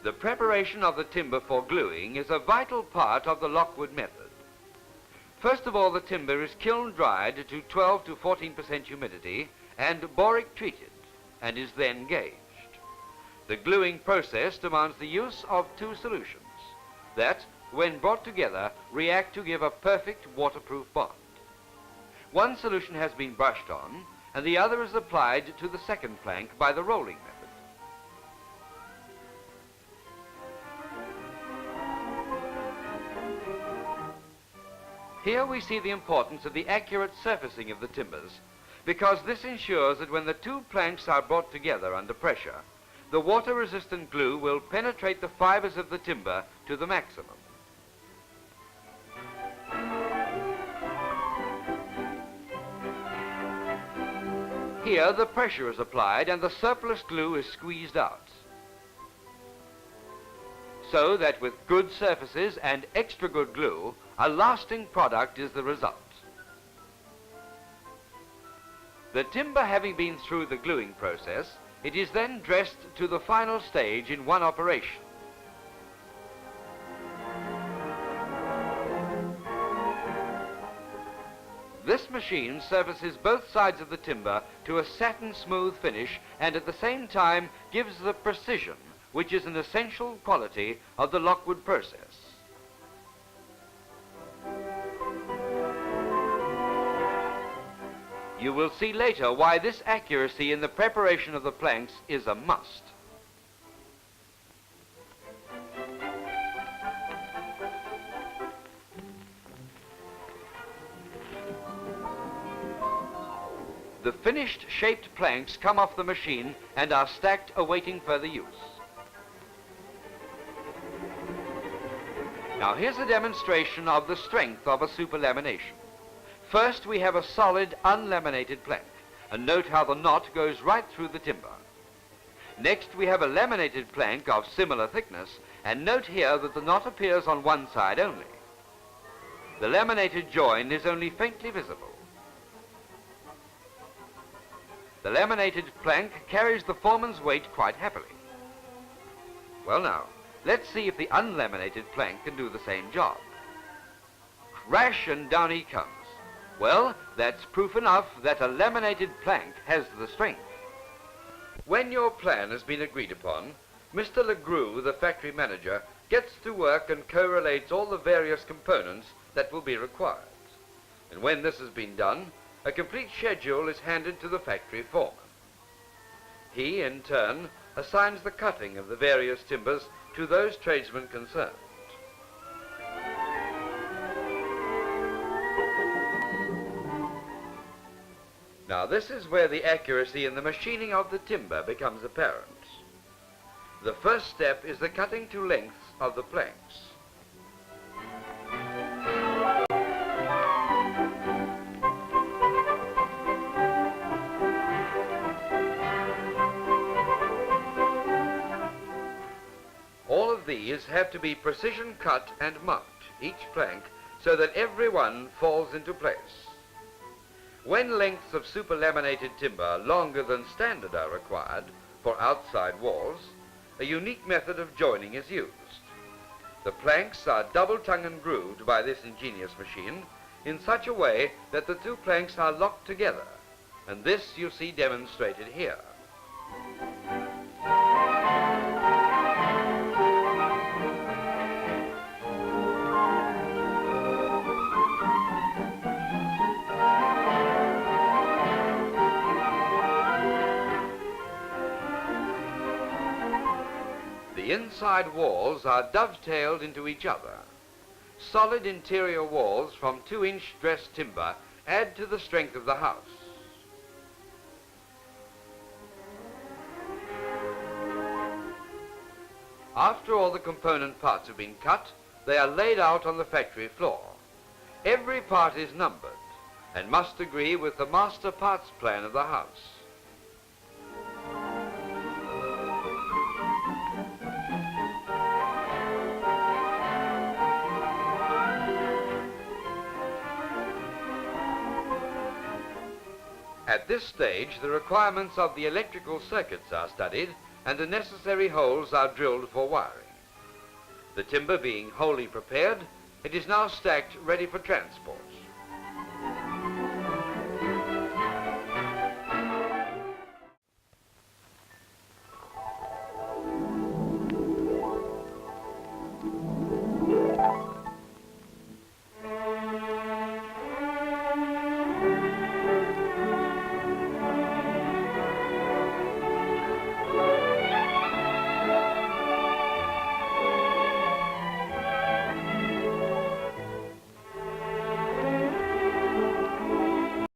The preparation of the timber for gluing is a vital part of the Lockwood method. First of all, the timber is kiln dried to 12 to 14% humidity and boric treated, and is then gauged. The gluing process demands the use of two solutions that, when brought together, react to give a perfect waterproof bond. One solution has been brushed on, and the other is applied to the second plank by the rolling method. Here we see the importance of the accurate surfacing of the timbers, because this ensures that when the two planks are brought together under pressure, the water-resistant glue will penetrate the fibers of the timber to the maximum. Here the pressure is applied and the surplus glue is squeezed out, so that with good surfaces and extra good glue, a lasting product is the result. The timber having been through the gluing process, it is then dressed to the final stage in one operation. This machine surfaces both sides of the timber to a satin smooth finish and at the same time gives the precision which is an essential quality of the Lockwood process. You will see later why this accuracy in the preparation of the planks is a must. The finished shaped planks come off the machine and are stacked awaiting further use. Now here's a demonstration of the strength of a super lamination. First we have a solid unlaminated plank, and note how the knot goes right through the timber. Next we have a laminated plank of similar thickness, and note here that the knot appears on one side only. The laminated join is only faintly visible. The laminated plank carries the foreman's weight quite happily. Well now, let's see if the unlaminated plank can do the same job. Crash, and down he comes. Well, that's proof enough that a laminated plank has the strength. When your plan has been agreed upon, Mr. LeGroux, the factory manager, gets to work and correlates all the various components that will be required. And when this has been done, a complete schedule is handed to the factory foreman. He, in turn, assigns the cutting of the various timbers to those tradesmen concerned. Now this is where the accuracy in the machining of the timber becomes apparent. The first step is the cutting to lengths of the planks. All of these have to be precision cut and marked, each plank, so that every one falls into place. When lengths of super laminated timber longer than standard are required for outside walls, a unique method of joining is used. The planks are double tongue and grooved by this ingenious machine in such a way that the two planks are locked together, and this you see demonstrated here. The inside walls are dovetailed into each other. Solid interior walls from 2-inch dressed timber add to the strength of the house. After all the component parts have been cut, they are laid out on the factory floor. Every part is numbered and must agree with the master parts plan of the house. At this stage, the requirements of the electrical circuits are studied and the necessary holes are drilled for wiring. The timber being wholly prepared, it is now stacked ready for transport.